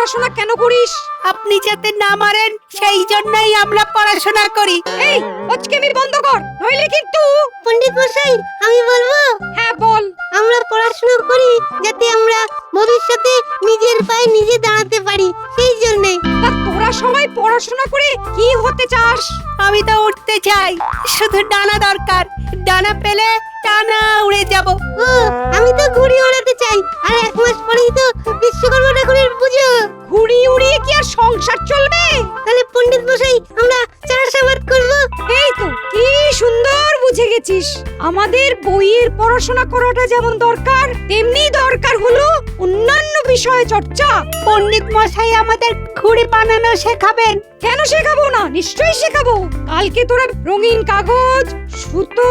পড়াশোনা কেন করিস? আপনি যাতে না মারেন সেই জন্যই আমরা পড়াশোনা করি। এই ওচকেমি বন্ধ কর, নইলে কিন্তু। পণ্ডিত মশাই, আমি বলবো? হ্যাঁ বল। আমরা পড়াশোনা করি যাতে আমরা ভবিষ্যতে নিজের পায়ে নিজে দাঁড়াতে পারি, সেই জন্যে। তা তোরা সবাই পড়াশোনা করে কি হতে চাস? আমি তো উঠতে চাই, শুধু ডানা দরকার। ডানা পেলে টানা উড়ে যাব। ও, আমি তো ঘুড়ি ওড়াতে চাই। আর 1 মাস পরেই তো বিশ্বকর্মা ঠাকুরের পুজো। ঘুড়ি উড়িয়ে কি আর সংসার চলবে? তাহলে পণ্ডিত মশাই, আমরা চাষাবাদ করব। এই তো কি সুন্দর বুঝে গেছিস। আমাদের বইয়ের পড়াশোনা করাটা যেমন দরকার, তেমনি দরকার হলো অন্যান্য বিষয়ে চর্চা। পণ্ডিত মশাই আমাদের ঘুড়ি বানানো শেখাবেন। কেন শেখাবো না? নিশ্চয়ই শেখাবো। কালকে তোরা রঙিন কাগজ, সুতো,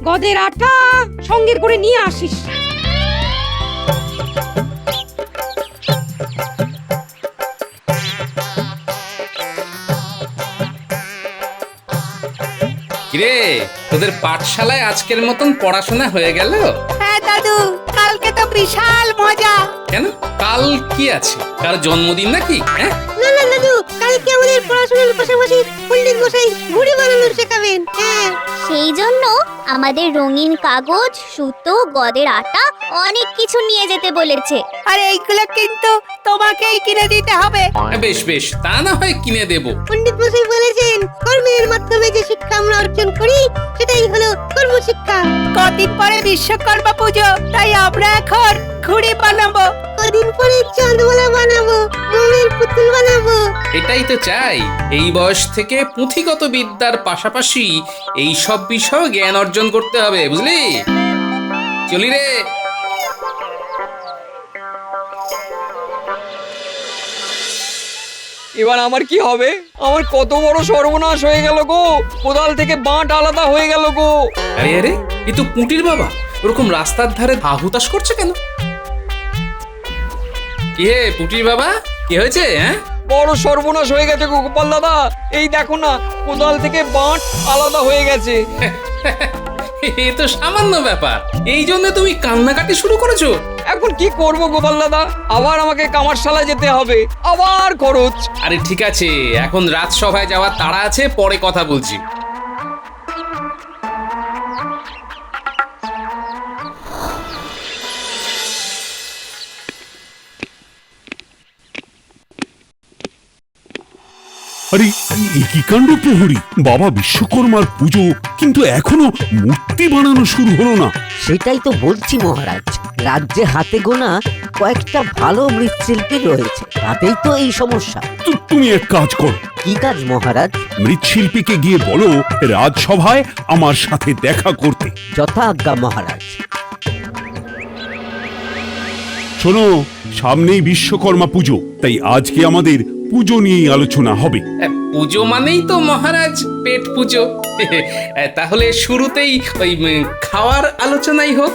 গদের আটা সঙ্গে করে নিয়ে আসিস। কিরে, তোদের পাঠশালায় আজকের মতন পড়াশোনা হয়ে গেল? হ্যাঁ দাদু, কালকে তো বিশাল মজা। কেন, কাল কি আছে? কার জন্মদিন নাকি? হ্যাঁ, না না দাদু, কালকে আমাদের পড়াশোনার পাশাপাশি পণ্ডিত মশাই ঘুড়ি বানানো শেখাবেন। হ্যাঁ, সেই জন্য আমাদের রঙিন কাগজ, সুতো, গদের আটা অনেক কিছু নিয়ে যেতে বলেছে। আর এইগুলো কিন্তু তোমাকেই কিনে দিতে হবে। বেশ বেশ, তা না হয় কিনে দেব। পণ্ডিত মশাই বলেছেন কর্মের মাধ্যমে যে শিক্ষা আমরা অর্জন করি সেটাই হলো কর্মশিক্ষা। কদিন পরে বিশ্বকর্মা পুজো, তাই আমরা এখন ঘুড়ি বানাবো। কদিন পরে চাঁদমালা বানাবো, মোমের পুতুল বানাবো। এটাই তো চাই। এই বয়স থেকে পুঁথিগত বিদ্যার পাশাপাশি এই সব বিষয় জ্ঞান অর্জন করতে হবে, বুঝলি? চলি রে। এবার আমার কি হবে? আমার কত বড় সর্বনাশ হয়ে গেল গো! কোদাল থেকে বাঁট আলাদা হয়ে গেল গো! আরে আরে, এ তো পুঁটির বাবা। ওরকম রাস্তার ধারে হাহুতাশ করছে কেন? কি হে পুঁটির বাবা, কি হয়েছে? হ্যাঁ, বড় সর্বনাশ হয়ে গেছে গো গোপাল দাদা। এই দেখো না, কোদাল থেকে বাঁট আলাদা হয়ে গেছে। এ তো সামান্য ব্যাপার, এই জন্য তুমি কান্নাকাটি শুরু করেছো? এখন কি করব গোপাল দাদা? আবার আমাকে কামারশালায় যেতে হবে, আবার খরচ। আরে ঠিক আছে, এখন রাজসভায় যাওয়ার তাড়া আছে, পরে কথা বলছি। আরে কি কাণ্ড প্রহরী! বাবা বিশ্বকর্মার পুজো, কিন্তু এখনো মূর্তি বানানো শুরু হলো না। সেটাই তো বলছি মহারাজ, রাজ্যে হাতে গোনা কয়েকটা ভালো মৃৎশিল্পী রয়েছে, তাতেই তো এই সমস্যা। তুমি এক কাজ করো। কি কাজ মহারাজ? মৃৎশিল্পীকে গিয়ে বলো রাজসভায় আমার সাথে দেখা করতে। যথা আজ্ঞা মহারাজ। শোনো, সামনেই বিশ্বকর্মা পুজো, তাই আজকে আমাদের পুজো নিয়েই আলোচনা হবে। পুজো মানেই তো মহারাজ পেট পুজো। তাহলে শুরুতেই ওই খাওয়ার আলোচনাই হোক।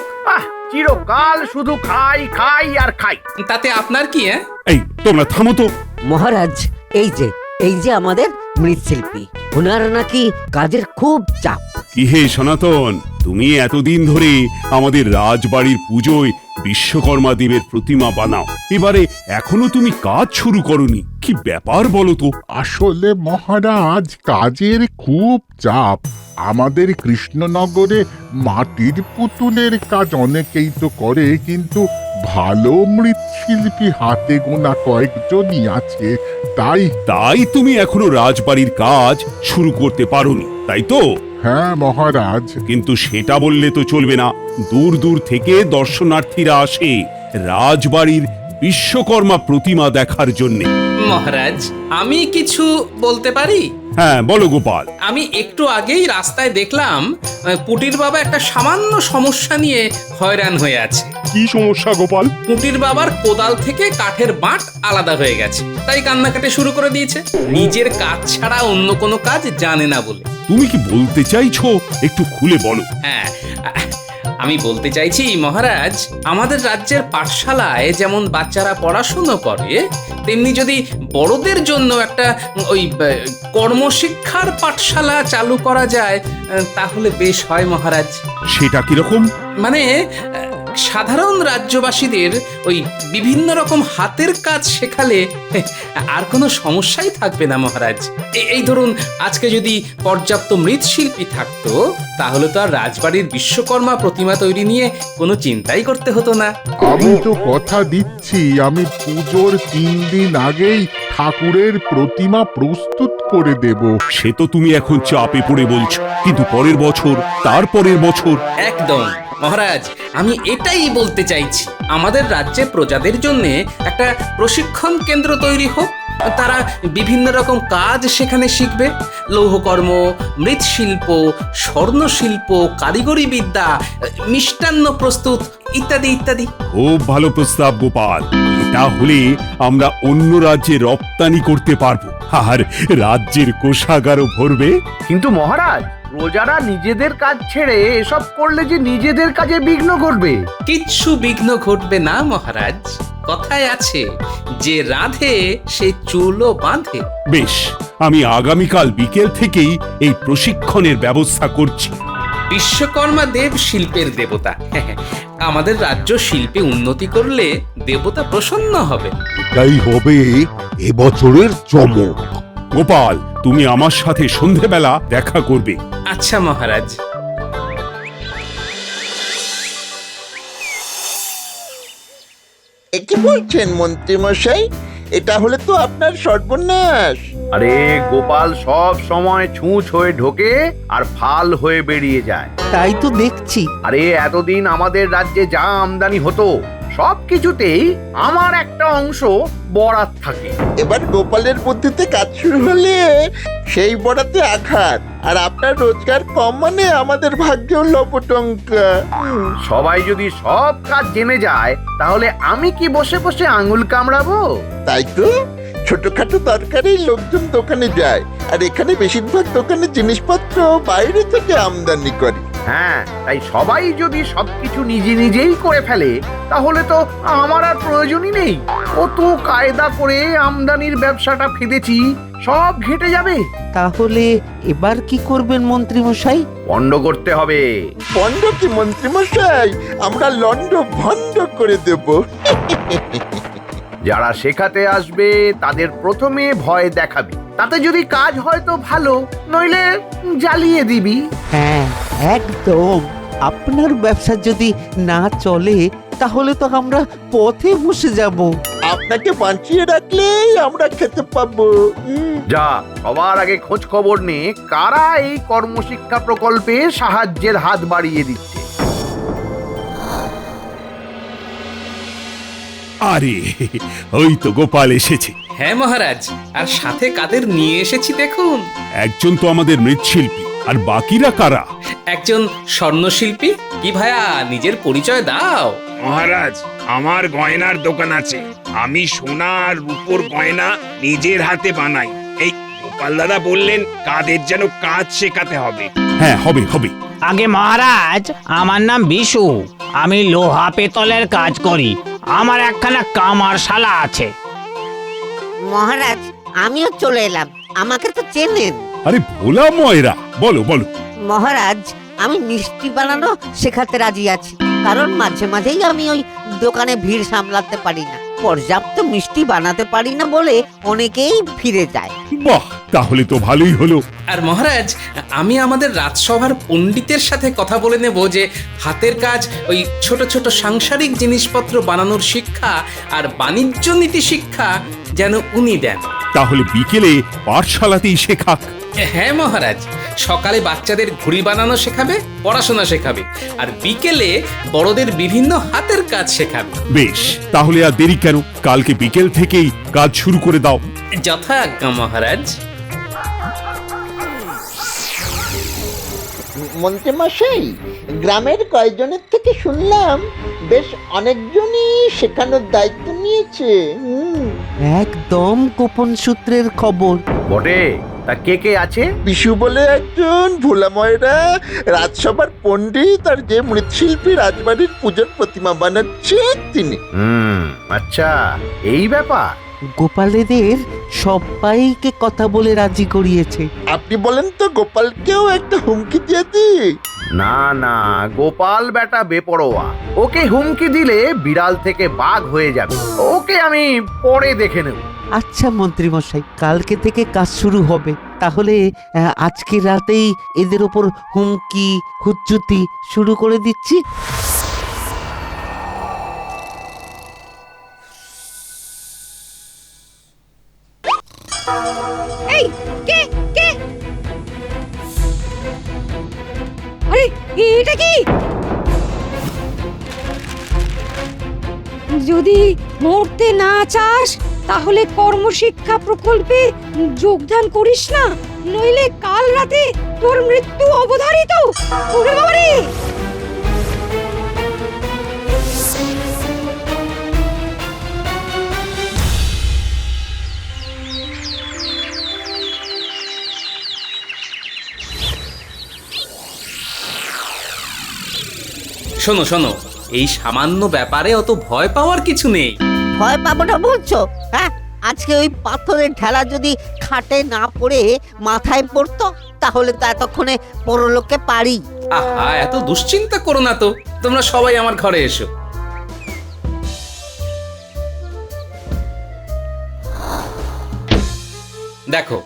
চিরকাল শুধু খাই খাই আর খাই। তাতে আপনার কি? হ্যাঁ, এই তোমরা থামো তো। মহারাজ, এই যে আমাদের মৃৎশিল্পী, ওনার নাকি কাজের খুব চাপ। কি হে সনাতন, তুমি এতদিন ধরে আমাদের রাজবাড়ির পুজোয় বিশ্বকর্মা দেবের প্রতিমা বানাও, এবারে এখনো তুমি কাজ শুরু করনি, কি ব্যাপার বলো তো? আসলে মহারাজ, কাজের খুব চাপ। আমাদের কৃষ্ণনগরে মাটির পুতুলের কাজ অনেকেই তো করে, কিন্তু ভালো মৃৎশিল্পী হাতে গোনা কয়েকজনই আছে। তাই তুমি এখনো রাজবাড়ির কাজ শুরু করতে পারোনি, তাই তো? হ্যাঁ মহারাজ। কিন্তু সেটা বললে তো চলবে না। দূর দূর থেকে দর্শনার্থীরা আসে রাজবাড়ির বিশ্বকর্মা প্রতিমা দেখার জন্য। মহারাজ, আমি কিছু বলতে পারি? হ্যাঁ বলো গোপাল। আমি একটু আগেই রাস্তায় দেখলাম পুটির বাবা একটা সামান্য সমস্যা নিয়ে হয়রান হয়ে আছে। কি সমস্যা গোপাল? পুটির বাবার কোদাল থেকে কাঠের বাঁট আলাদা হয়ে গেছে, তাই কান্নাকাটি শুরু করে দিয়েছে। নিজের কাজ ছাড়া অন্য কোনো কাজ জানে না বলে। তুমি কি বলতে চাইছো, একটু খুলে বলো। হ্যাঁ, আমি বলতে চাইছি মহারাজ, আমাদের রাজ্যের পাঠশালায় যেমন বাচ্চারা পড়াশুনো করে, তেমনি যদি বড়দের জন্য একটা ওই কর্মশিক্ষার পাঠশালা চালু করা যায় তাহলে বেশ হয় মহারাজ। সেটা কিরকম? মানে সাধারণ রাজ্যবাসীদের ওই বিভিন্ন রকম হাতের কাজ শেখালে আর কোনো সমস্যাই থাকবে না মহারাজ। এই ধরুন, আজকে যদি পর্যাপ্ত মৃৎশিল্পী থাকতো তাহলে তো আর রাজবাড়ির বিশ্বকর্মা প্রতিমা তৈরি নিয়ে কোনো চিন্তাই করতে হতো না। আমি তো কথা দিচ্ছি, আমি পুজোর 3 দিন আগেই ঠাকুরের প্রতিমা প্রস্তুত করে দেব। সে তো তুমি এখন চাপে পড়ে বলছো, কিন্তু পরের বছর, তারপরের বছর। একদম মহারাজ, আমি এটাই বলতে চাইছি, আমাদের রাজ্যে প্রজাদের জন্য একটা প্রশিক্ষণ কেন্দ্র তৈরি হোক। তারা বিভিন্ন রকম কাজ সেখানে শিখবে, লৌহকর্ম, মৃৎশিল্প, স্বর্ণশিল্প, কারিগরি বিদ্যা, মিষ্টান্ন প্রস্তুত ইত্যাদি ইত্যাদি। খুব ভালো প্রস্তাব গোপাল। এটা হলে আমরা অন্য রাজ্যে রপ্তানি করতে পারবো, আর রাজ্যের কোষাগারও ভরবে। কিন্তু মহারাজ, প্রজারা নিজেদের কাজ ছেড়ে এসব করলে যে নিজেদের কাজে বিঘ্ন ঘটবে। কিচ্ছু বিঘ্ন ঘটবে না মহারাজ। কথায় আছে, যে রাধে সে চুলও বাঁধে। বেশ, আমি আগামীকাল বিকেল থেকেই এই প্রশিক্ষণের ব্যবস্থা করছি। বিশ্বকর্মা দেব শিল্পের দেবতা। আমাদের রাজ্য শিল্পে উন্নতি করলে দেবতা প্রসন্ন হবে। এটাই হবে এবছরের চমক। গোপাল, তুমি আমার সাথে সন্ধেবেলা দেখা করবে। আচ্ছা মহারাজ। কি বলছেন মন্ত্রী মশাই? এটা হলে তো আপনার সর্বনাশ। আরে গোপাল সব সময় ছুঁচ হয়ে ঢোকে আর ফাল হয়ে বেরিয়ে যায়। তাই তো দেখছি। আরে এতদিন আমাদের রাজ্যে যা আমদানি হতো সবকিছুতেই আমার একটা অংশ বরাত থাকে। এবার গোপালের বুদ্ধিতে কাজ শুরু হলে সেই বড়াতে আঘাত, আর আপনার রোজগার কম মানে আমাদের ভাগ্যেও লপটঙ্কা। সবাই যদি সব কাজ জেনে যায় তাহলে আমি কি বসে বসে আঙুল কামড়াবো? তাই তো, ছোটখাটো দরকারেই লোকজন দোকানে যায়, আর এখানে বেশিরভাগ দোকানের জিনিসপত্র বাইরে থেকে আমদানি করে। হ্যাঁ, তাই সবাই যদি সবকিছু নিজে নিজেই করে ফেলে তাহলে তো আমার আর প্রয়োজনই নেই। কত কায়দা করে আমদানির ব্যবসাটা ফেদেছি, সব ঘেটে যাবে। তাহলে এবার কি করবেন মন্ত্রী মশাই? বন্ধ করতে হবে। বন্ধ কি মন্ত্রী মশাই, আমরা লন্ড ভন্ড করে দেব। যারা শেখাতে আসবে তাদের প্রথমে ভয় দেখাবি, তাতে যদি কাজ হয় তো ভালো, নইলে জ্বালিয়ে দিবি। হ্যাঁ, একদম। আপনার ব্যবসা যদি না চলে তাহলে তো আমরা পথে বসে যাব। আপনাকে বাঁচিয়ে রাখলেই আমরা খেতে পাবো। যা, সবার আগে খোঁজ খবর নে কারা এই কর্মশিক্ষা প্রকল্পে সাহায্যের হাত বাড়িয়ে দিচ্ছে। আরে, ওই তো গোপাল এসেছে। হ্যাঁ মহারাজ, আর সাথে কাদের নিয়ে এসেছি দেখুন। একজন তো আমাদের মৃৎশিল্পী, আর বাকিরা কারা? একজন স্বর্ণশিল্পী। কি ভাইয়া, নিজের পরিচয় দাও। মহারাজ, আমার গয়নার দোকান আছে। আমি সোনা আর রূপোর গয়না নিজের হাতে বানাই। এই গোপাল দাদা বললেন কাদের যেন কাজ শেখাতে হবে। হ্যাঁ, হবে হবে। আগে মহারাজ, আমার নাম বিশু। আমি লোহা পেতলের কাজ করি। আমার একখানা কামারশালা আছে। মহারাজ, আমিও চলে এলাম, আমাকে তো চেনেন। আরে ভোলা ময়রা, বলো বলো। মহারাজ, আমি মিষ্টি বানানো শেখাতে রাজি আছি, কারণ মাঝে মাঝেই আমি ওই দোকানে ভিড় সামলাতে পারি না, পর্যাপ্ত মিষ্টি বানাতে পারি না বলে অনেকেই ফিরে যায়। বাহ, তাহলে তো ভালোই হলো। আর মহারাজ, আমি আমাদের রাজসভার পণ্ডিতের সাথে কথা বলে নেব যে হাতের কাজ, ওই ছোট ছোট সাংসারিক জিনিসপত্র বানানোর শিক্ষা আর বাণিজ্য নীতি শিক্ষা যেন উনি দেন। তাহলে বিকেলে পাঠশালাতেই শেখাক। হ্যাঁ মহারাজ, সকালে বাচ্চাদের ঘুড়ি বানানো শেখাবে, পড়াশোনা শেখাবে, আর বিকেলে বড়দের বিভিন্ন হাতের কাজ শেখাবে। বেশ, তাহলে আর দেরি কেন, কালকে বিকেল থেকেই কাজ শুরু করে দাও। যথা আজ্ঞা মহারাজ। মন্ত্রী মশাই, গ্রামের কয়েকজনের থেকে শুনলাম বেশ অনেকজনই শেখানোর দায়িত্ব নিয়েছে। একদম গোপন সূত্রের খবর বটে, তা কে কে আছে? বিশু বলে একজন, ভোলা ময়রা, রাজসভার পণ্ডিত, আর যে মৃৎশিল্পী রাজবাড়ির পুজোর প্রতিমা বানাচ্ছে তিনি। আচ্ছা, এই ব্যাপার। গোপালেদের সবাইকে কথা বলে রাজি করিয়েছে। আপনি বলেন তো গোপালকেও একটা হুমকি দিয়ে দি। না না, গোপাল বেটা বেপরোয়া, ওকে হুমকি দিলে বিড়াল থেকে বাঘ হয়ে যাবে। ওকে আমি পরে দেখে নেব। আচ্ছা মন্ত্রী মশাই, কালকে থেকে কাজ শুরু হবে। তাহলে আজকে রাতেই এদের ওপর হুমকি হুজ্জুতি শুরু করে দিচ্ছি। এই কে কে? আরে এটা কি? যদি মরতে না চাস তাহলে কর্মশিক্ষা প্রকল্পে যোগদান করিস না, নইলে কাল রাতে তোর মৃত্যু অবধারিত। ওরে বাবারে! শোনো শোনো, এই সামান্য ব্যাপারে অত ভয় পাওয়ার কিছু নেই। ভয় পাবো না বলছো? হ্যাঁ, আজকে ওই পাথরের ঢেলা যদি খাটে না পড়ে মাথায় পড়তো তাহলে তো এতক্ষণে পরলোকে পারি। আহা, এত দুশ্চিন্তা করো না তো, তোমরা সবাই আমার ঘরে এসো। দেখো,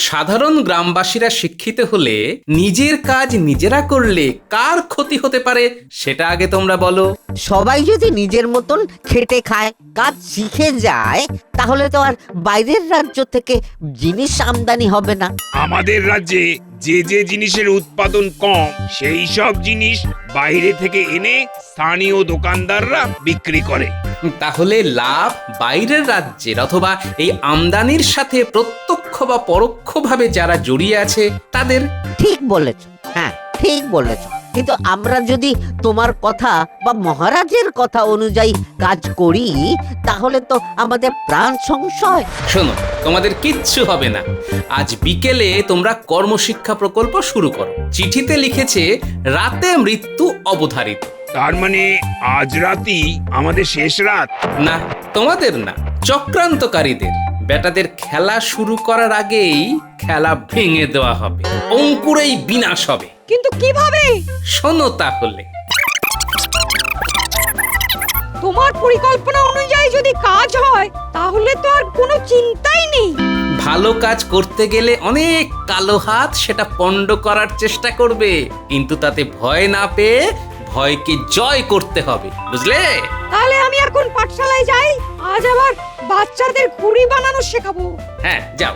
সাধারণ গ্রামবাসীরা শিক্ষিত হলে নিজের কাজ নিজেরা করলে কার ক্ষতি হতে পারে সেটা আগে তোমরা বলো। সবাই যদি নিজের মতন খেটে খায়, কাজ শিখে যায়, তাহলে তো আর বাইরের রাজ্য থেকে জিনিস আমদানি হবে না। আমাদের রাজ্যে যে যে জিনিসের উৎপাদন কম সেই সব জিনিস বাইরে থেকে এনে স্থানীয় দোকানদাররা বিক্রি করে। তাহলে লাভ বাইরের রাজ্যের অথবা এই আমদানির সাথে প্রত্যক্ষ বা পরোক্ষভাবে যারা জড়িয়ে আছে তাদের। ঠিক বলেছ, হ্যাঁ ঠিক বলেছ। কিন্তু আমরা যদি তোমার কথা বা মহারাজের কথা অনুযায়ী কাজ করি তাহলে তো আমাদের প্রাণ সংশয়। শোনো, তোমাদের কিচ্ছু হবে না। আজ বিকেলে তোমরা কর্মশিক্ষা প্রকল্প শুরু করো। চিঠিতে লিখেছে রাতে মৃত্যু অবধারিত। তার মানে আজ রাতই আমাদের শেষ রাত? না, তোমাদের না, চক্রান্তকারীদের। বেটাদের খেলা শুরু করার আগেই খেলা ভেঙে দেওয়া হবে, অঙ্কুরেই বিনাশ হবে। কিন্তু কিভাবে? শোনো তাহলে। তোমার পরিকল্পনা অনুযায়ী যদি কাজ হয় তাহলে তো আর কোনো চিন্তাই নেই। ভালো কাজ করতে গেলে অনেক কালো হাত সেটা পণ্ড করার চেষ্টা করবে, কিন্তু তাতে ভয় না পেয়ে ভয়কে জয় করতে হবে, বুঝলে? তাহলে আমি এখন পাঠশালায় যাই, আজ আবার বাচ্চাদের ঘুড়ি বানানো শেখাবো। হ্যাঁ, যাও।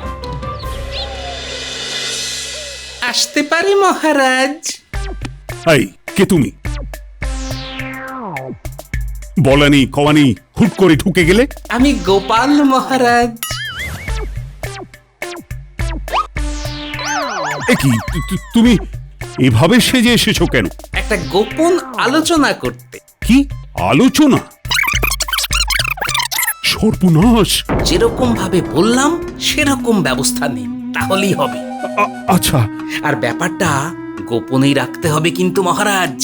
আসতে পারি মহারাজ? এই কে তুমি? বলানি কওয়ানি হুট করে ঢুকে গেলে। আমি গোপাল মহারাজ। এ কি তুমি এভাবে সেজে এসেছো কেন? একটা গোপন আলোচনা করতে। কি আলোচনা? সর্বনাশ! যেরকম ভাবে বললাম সেরকম ব্যবস্থা নেই, তাহলেই হবে। আচ্ছা। আর ব্যাপারটা গোপনেই রাখতে হবে কিন্তু মহারাজ।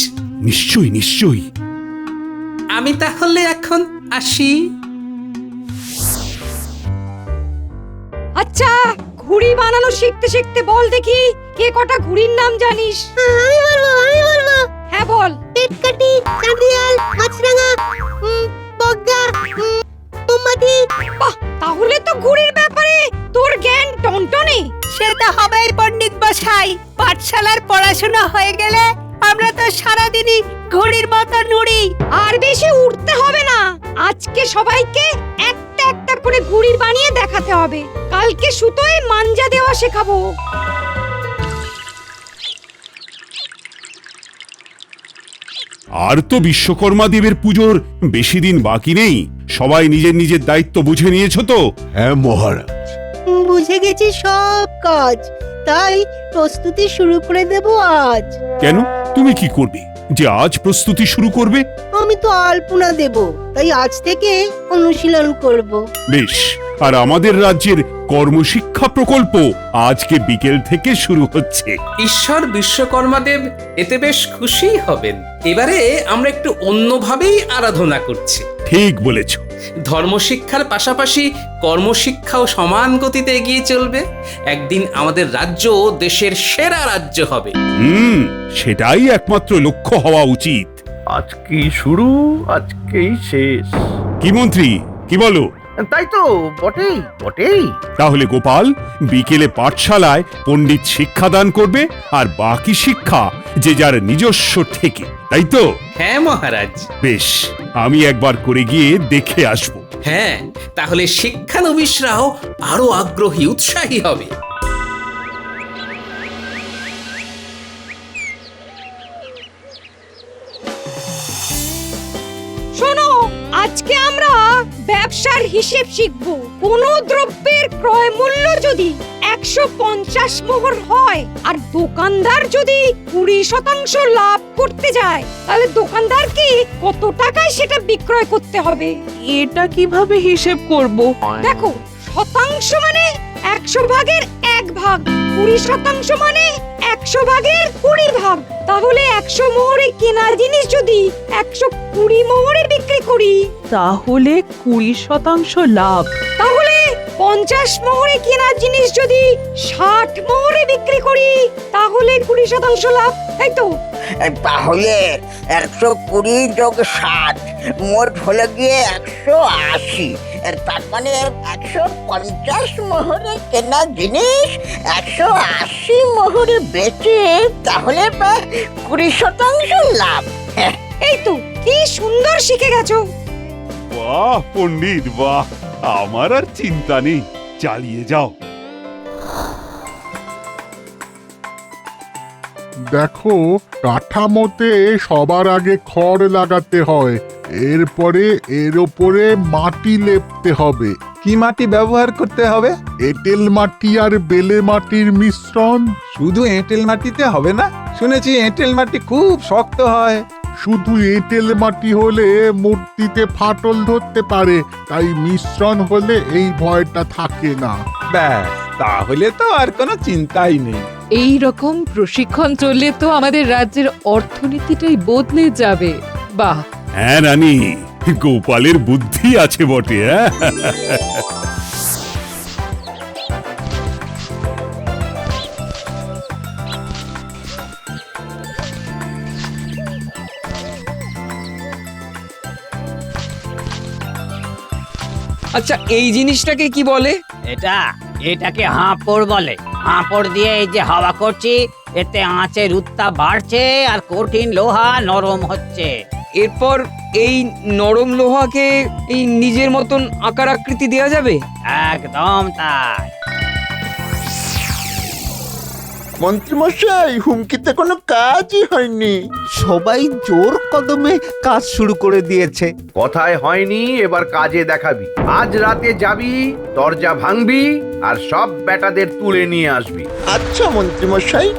নিশ্চয়ই নিশ্চয়ই। আমি তাহলে এখন আসি। আচ্ছা, ঘুড়ি বানানো শিখতে শিখতে বল দেখি কে কটা ঘুড়ির নাম জানিস? আমি বলবো। হ্যাঁ বল। পেটকাটি, চাঁদিয়াল, মাছরাঙা, বগদা, মোমবাতি। বাহ, তাহলে তো ঘুড়ির ব্যাপারে তোর জ্ঞান টনটনে। সেটা হবেই পণ্ডিত মশাই। পাঠশালার পড়াশোনা হয়ে গেলে আমরা তো সারাদিনই ঘুড়ির মতো নুড়ি। আর বেশি উঠতে হবে না, আজকে সবাইকে একটা একটা করে ঘুড়ি বানিয়ে দেখাতে হবে। কালকে সুতোয় মাঞ্জা দেওয়া শেখাবো। আর তো বিশ্বকর্মা দেবের পুজোর বেশি দিন বাকি নেই। সবাই নিজের নিজের দায়িত্ব বুঝে নিয়েছো তো? হ্যাঁ মহারাজ। বুঝে গেছি সব কাজ, তাই প্রস্তুতি শুরু করে দেব আজ। কেন, তুমি কি করবে যে আজ প্রস্তুতি শুরু করবে? আমি তো আলপনা দেব, তাই আজ থেকে অনুশীলন করব। বেশ, আর আমাদের রাজ্যের কর্মশিক্ষা প্রকল্প আজকে বিকেল থেকে শুরু হচ্ছে। ঈশ্বর বিশ্বকর্মাদেব এতে বেশ খুশি হবেন। এবারে আমরা একটু অন্যভাবেই আরাধনা করছি। ঠিক বলেছ। ধর্মশিক্ষার পাশাপাশি কর্মশিক্ষাও সমান গতিতে এগিয়ে চলবে। একদিন আমাদের রাজ্য দেশের সেরা রাজ্য হবে। সেটাই একমাত্র লক্ষ্য হওয়া উচিত। আজকেই শুরু, আজকেই শেষ। কি মন্ত্রী, কি বলো? তাই তো, বটেই বটেই। তাহলে গোপাল বিকেলে পাঠশালায় পণ্ডিত শিক্ষাদান করবে, আর বাকি শিক্ষা যে যার নিজস্ব ঠেকে, তাই তো? হ্যাঁ মহারাজ। বেশ, আমি একবার করে গিয়ে দেখে আসবো। হ্যাঁ, তাহলে শিক্ষানবিশরাও আরো আগ্রহী, উৎসাহী হবে। শোনো, আজকে আমরা ব্যবসার হিসেব শিখব। কোন দ্রব্যের ক্রয় মূল্য যদি 150 মোহর হয় আর দোকানদার যদি 20% লাভ করতে যায়, তাহলে দোকানদারকে কত টাকায় সেটা বিক্রয় করতে হবে? এটা কিভাবে হিসেব করব? দেখো, শতাংশ মানে 100 ভাগের 1 ভাগ, 20% মানে 100 ভাগের 20 ভাগ। তাহলে 100 মোহরে কেনা জিনিস যদি 120 মোহরে বিক্রি করি, তাহলে 20% লাভ। তাহলে 50 মোহরে কেনা জিনিস যদি 60 মোহরে বিক্রি করি, তাহলে 20% লাভ, তাই তো? তাহলে 120 যোগ 60 মোট হলে গিয়ে 180। তার মানে 150 মোহরে কেনা জিনিস 180 মোহরে বেচে তাহলে 20% লাভ। এই তো, কি সুন্দর শিখে গেছো। বাহ পণ্ডিত, বাহ! আমার আর চিন্তা নেই, চালিয়ে যাও। দেখো, কাঠামোতে সবার আগে খড় লাগাতে হয়, এরপরে এর ওপরে মাটি লেপতে হবে। কি মাটি ব্যবহার করতে হবে? এঁটেল মাটি আর বেলে মাটির মিশ্রণ। শুধু এঁটেল মাটিতে হবে না, শুনেছি এঁটেল মাটি খুব শক্ত হয়। শুধু এঁটেল মাটি হলে মূর্তিতে ফাটল ধরতে পারে, তাই মিশ্রণ হলে এই ভয়টা থাকে না। ব্যাস, তাহলে তো আর কোনো চিন্তাই নেই। এই রকম প্রশিক্ষণ চললে তো আমাদের রাজ্যের অর্থনীতিটাই বদলে যাবে। বাহ! হ্যাঁ রানী, গোপালের বুদ্ধি আছে বটে। আচ্ছা, এই জিনিসটাকে কি বলে? এটাকে হাঁপড় বলে। হাঁপড় দিয়ে এই যে হাওয়া করছি, এতে আঁচের উত্তাপ বাড়ছে আর কঠিন লোহা নরম হচ্ছে। এরপর এই নরম লোহাকে এই নিজের মতন আকার আকৃতি দেওয়া যাবে? একদম তাই। মন্ত্রীমশাই, হুমকিতে কোনো কাজই হয়নি। সবাই জোর কদমে কাজ শুরু করে দিয়েছে। কথায় হয়নি, এবার কাজে দেখাবি। আজ রাতে যাবি, দরজা ভাঙবি আর সব বেটাদের তুলে নিয়ে আসবি। আচ্ছা মন্ত্রীমশাই।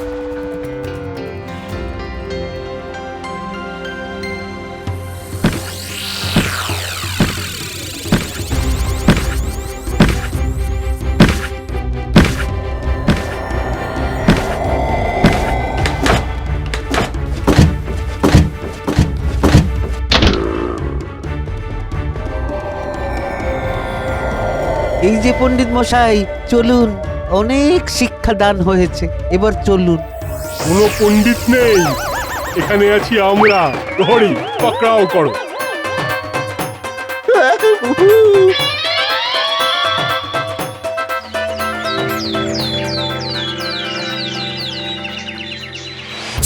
এই যে পণ্ডিত মশাই, চলুন, অনেক শিক্ষাদান হয়েছে, এবার চলুন। কোনো পণ্ডিত নেই, এখানে আছি আমরা। প্রহরী, পাকড়াও করো।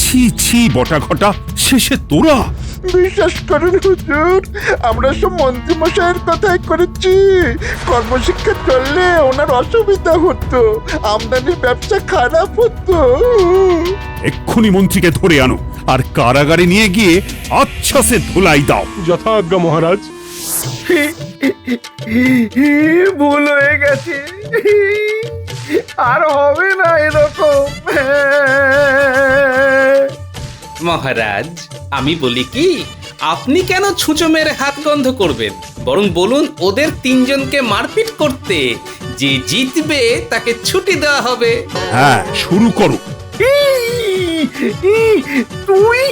ছি ছি বটা ঘটা, শেষে তোরা! বিশ্বাস করুন হুজুর, আমরা সব মন্ত্রীমশাইয়ের কথাই করেছি। কর্মশিক্ষা চললে ওনার অসুবিধা হতো, আমদানি ব্যবসা খারাপ হতো। এক্ষুনি মন্ত্রীকে ধরে আনো আর কারাগারে নিয়ে গিয়ে আচ্ছা সে ধুলাই দাও। যথাজ্ঞা মহারাজ। ভুল হয়ে গেছে, আর হবে না এরকম। মহারাজ, আমি বলি কি, আপনি কেন ছুঁচো মেরে হাত গন্ধ করবেন? বরং বলুন ওদের 3 জনকে মারপিট করতে। যে জিতবে তাকে ছুটি দেওয়া হবে। হ্যাঁ, শুরু করো। তুই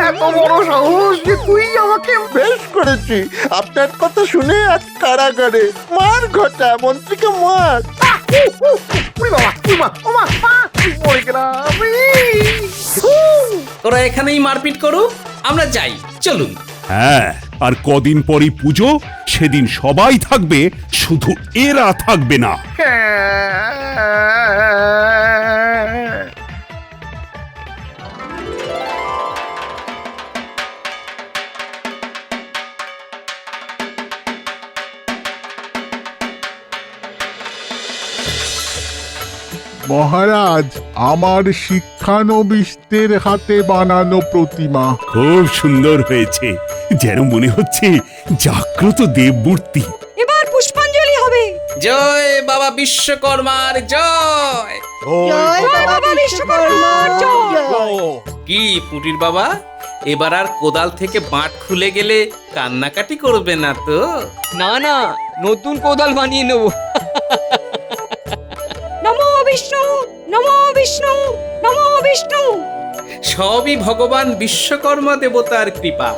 এত বড় সাহস যে তুই আমাকে বেশ করেছি আপনার কথা শুনে আজ কারাগারে মার ঘটা মন্ত্রীকে মার উরি বাবা, উরি মা, ও মা, মরে গেলাম। তোরা এখানেই মারপিট করুক, আমরা যাই, চলুন। হ্যাঁ, আর কদিন পরই পুজো, সেদিন সবাই থাকবে, শুধু এরা থাকবে না। মহারাজ, আমার শিক্ষানবিশদের হাতে বানানো প্রতিমা। খুব সুন্দর হয়েছে, যেন মনে হচ্ছে জাগ্রত দেবমূর্তি। এবার পুষ্পাঞ্জলি হবে। জয় বাবা বিশ্বকর্মার জয়। জয় বাবা বিশ্বকর্মার জয়। কি পুটির বাবা, এবার আর কোদাল থেকে বাঁট খুলে গেলে কান্নাকাটি করবে না তো? না না, নতুন কোদাল বানিয়ে নেবো। নমো বিষ্ণু, নমো বিষ্ণু, নমো বিষ্ণু। সবই ভগবান বিশ্বকর্মা দেবতার কৃপা।